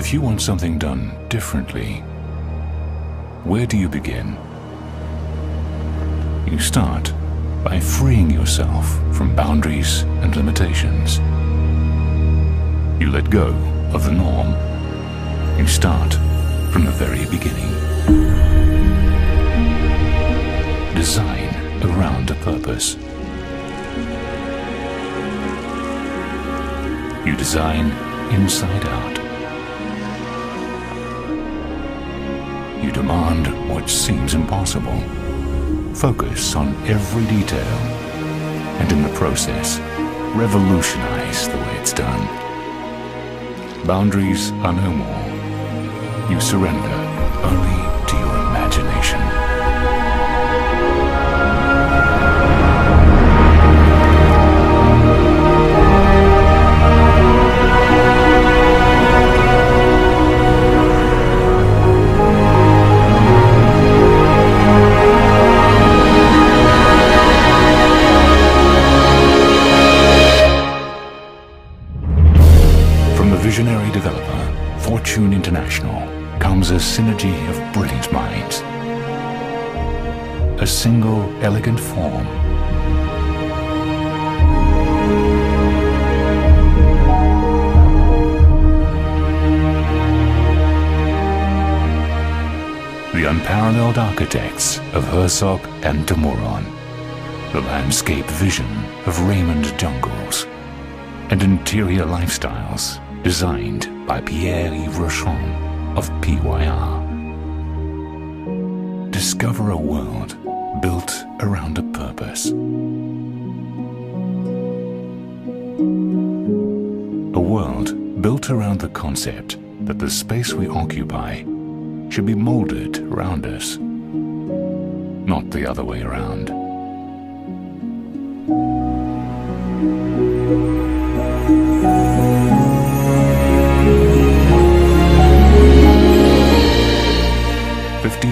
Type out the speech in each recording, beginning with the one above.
If you want something done differently, where do you begin? You start by freeing yourself from boundaries and limitations. You let go of the norm. You start from the very beginning. Design around a purpose. You design inside out. You demand what seems impossible. Focus on every detail, and in the process, revolutionize the way it's done. Boundaries are no more. You surrender only to your imagination. Visionary developer, Fortune International, comes a synergy of brilliant minds. A single elegant form. The unparalleled architects of Herzog de Meuron. The landscape vision of Raymond Jungles. And interior lifestyles designed by Pierre-Yves Rochon of PYR. Discover a world built around a purpose. A world built around the concept that the space we occupy should be molded around us, not the other way around.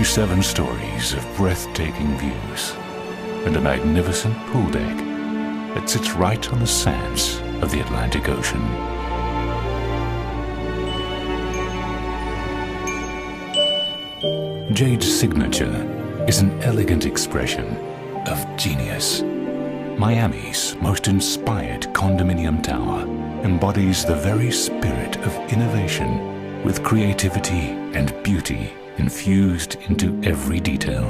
Seven stories of breathtaking views and a magnificent pool deck that sits right on the sands of the Atlantic Ocean. Jade Signature is an elegant expression of genius. Miami's most inspired condominium tower embodies the very spirit of innovation with creativity and beauty infused into every detail.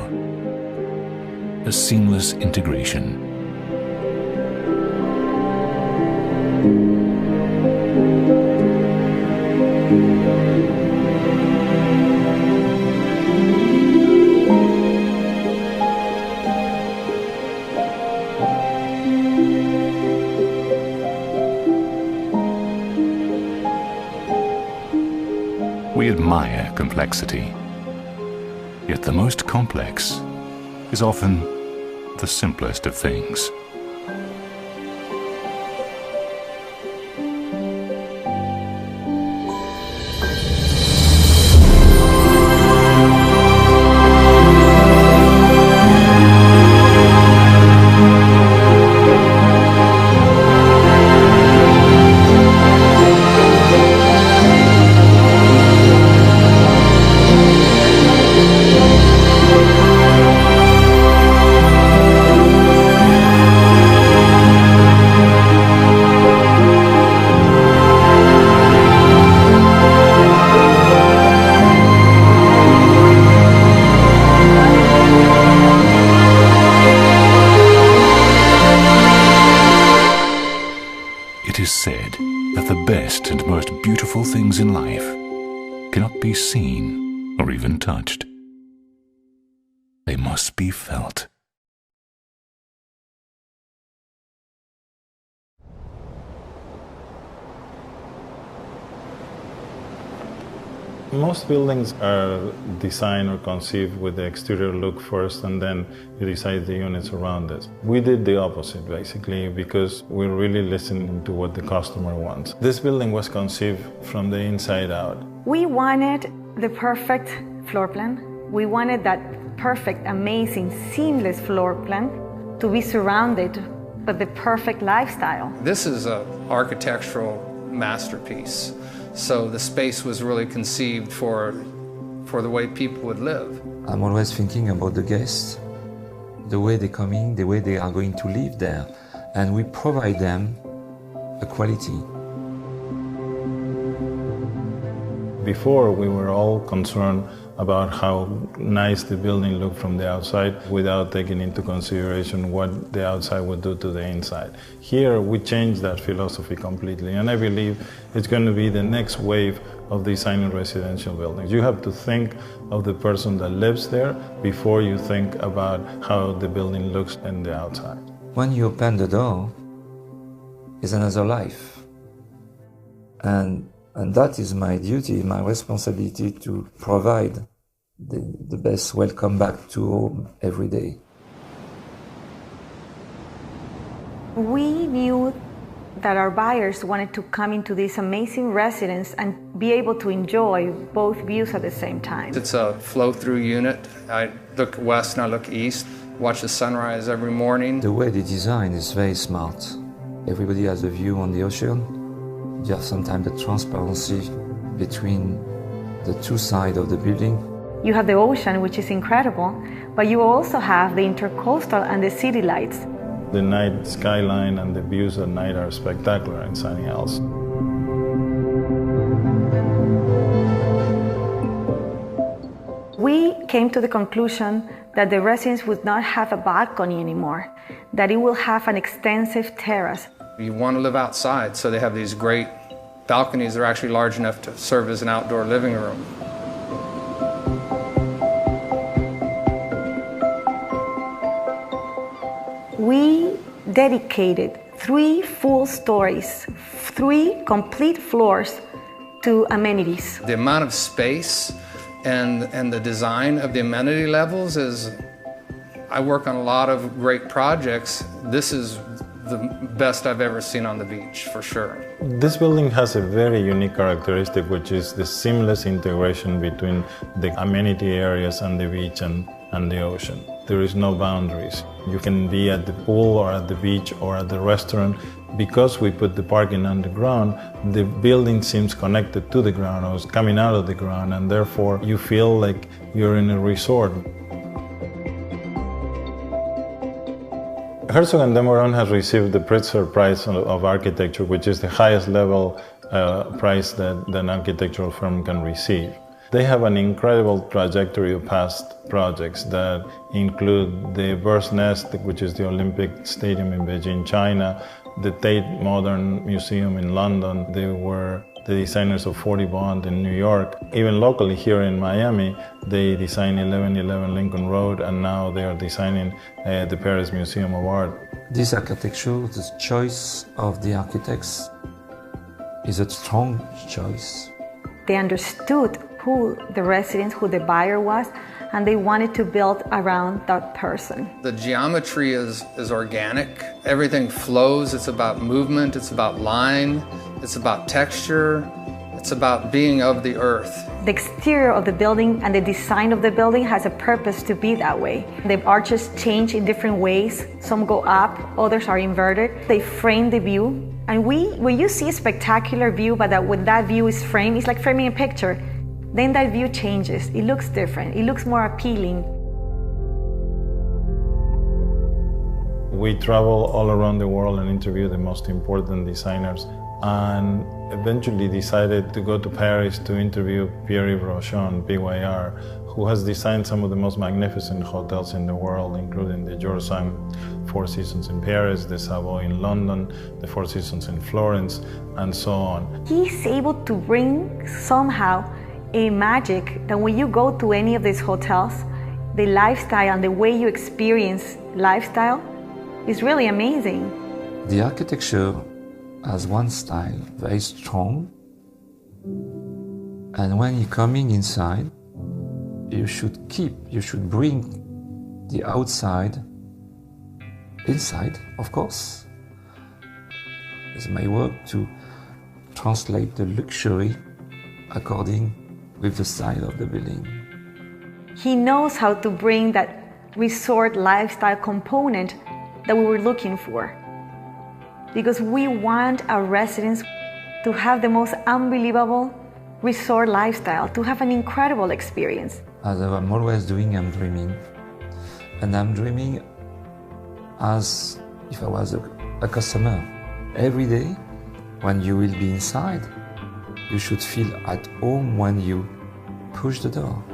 A seamless integration. We admire complexity. Yet the most complex is often the simplest of things. It is said that the best and most beautiful things in life cannot be seen or even touched. They must be felt. Most buildings are designed or conceived with the exterior look first, and then you decide the units around it. We did the opposite, basically, because we're really listening to what the customer wants. This building was conceived from the inside out. We wanted the perfect floor plan. We wanted that perfect, amazing, seamless floor plan to be surrounded by the perfect lifestyle. This is an architectural masterpiece. So the space was really conceived for the way people would live. I'm always thinking about the guests, the way they're coming, the way they are going to live there, and we provide them a quality. Before, we were all concerned about how nice the building looked from the outside without taking into consideration what the outside would do to the inside. Here, we changed that philosophy completely, and I believe it's going to be the next wave of designing residential buildings. You have to think of the person that lives there before you think about how the building looks on the outside. When you open the door, it's another life. And that is my duty, my responsibility to provide the best welcome back to home every day. We knew that our buyers wanted to come into this amazing residence and be able to enjoy both views at the same time. It's a flow-through unit. I look west and I look east, watch the sunrise every morning. The way they design is very smart. Everybody has a view on the ocean. You have sometimes the transparency between the two sides of the building. You have the ocean, which is incredible, but you also have the intercoastal and the city lights. The night skyline and the views at night are spectacular in Sunny Hills. We came to the conclusion that the residence would not have a balcony anymore, that it will have an extensive terrace. You want to live outside, so they have these great balconies that are actually large enough to serve as an outdoor living room. We dedicated 3 full stories, 3 complete floors to amenities. The amount of space and the design of the amenity levels is, I work on a lot of great projects. This is the best I've ever seen on the beach, for sure. This building has a very unique characteristic, which is the seamless integration between the amenity areas and the beach and the ocean. There is no boundaries. You can be at the pool or at the beach or at the restaurant. Because we put the parking underground, the building seems connected to the ground or is coming out of the ground, and therefore you feel like you're in a resort. Herzog de Meuron has received the Pritzker Prize of Architecture, which is the highest level prize that an architectural firm can receive. They have an incredible trajectory of past projects that include the Bird's Nest, which is the Olympic Stadium in Beijing, China, the Tate Modern Museum in London. They were the designers of 40 Bond in New York. Even locally here in Miami, they designed 1111 Lincoln Road, and now they are designing the Paris Museum of Art. This architecture, the choice of the architects is a strong choice. They understood who the resident, who the buyer was, and they wanted to build around that person. The geometry is organic. Everything flows. It's about movement. It's about line. It's about texture. It's about being of the earth. The exterior of the building and the design of the building has a purpose to be that way. The arches change in different ways. Some go up, others are inverted. They frame the view. And when you see a spectacular view, but when that view is framed, it's like framing a picture. Then that view changes. It looks different. It looks more appealing. We travel all around the world and interview the most important designers, and eventually decided to go to Paris to interview Pierre Rochon, PYR, who has designed some of the most magnificent hotels in the world, including the Georgetown Four Seasons in Paris, the Savoy in London, the Four Seasons in Florence, and so on. He's able to bring somehow a magic that when you go to any of these hotels, the lifestyle and the way you experience lifestyle is really amazing. The architecture has one style, very strong, and when you're coming inside, you should bring the outside inside, of course. It's my work to translate the luxury according with the style of the building. He knows how to bring that resort lifestyle component that we were looking for. Because we want our residents to have the most unbelievable resort lifestyle, to have an incredible experience. As I'm always doing, I'm dreaming. And I'm dreaming as if I was a customer. Every day, when you will be inside, you should feel at home when you push the door.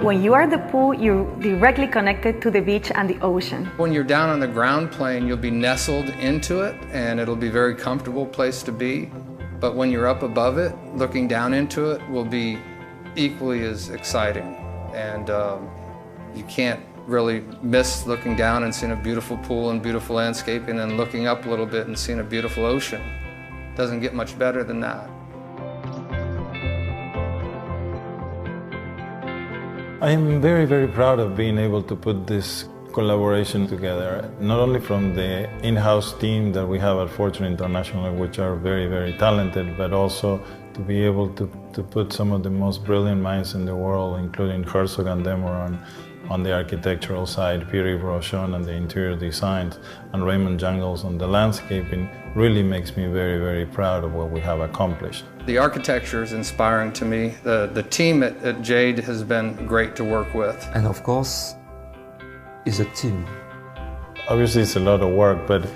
When you are at the pool, you're directly connected to the beach and the ocean. When you're down on the ground plane, you'll be nestled into it, and it'll be a very comfortable place to be. But when you're up above it, looking down into it will be equally as exciting. And you can't really miss looking down and seeing a beautiful pool and beautiful landscape, and then looking up a little bit and seeing a beautiful ocean. Doesn't get much better than that. I am very, very proud of being able to put this collaboration together, not only from the in-house team that we have at Fortune International, which are very, very talented, but also to be able to put some of the most brilliant minds in the world, including Herzog de Meuron on the architectural side, Pierre Rochon on the interior designs, and Raymond Jungles on the landscaping, really makes me very, very proud of what we have accomplished. The architecture is inspiring to me. The team at Jade has been great to work with. And of course, it's a team. Obviously it's a lot of work, but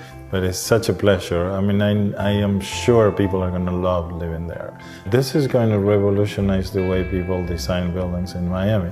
it's such a pleasure. I mean, I am sure people are going to love living there. This is going to revolutionize the way people design buildings in Miami.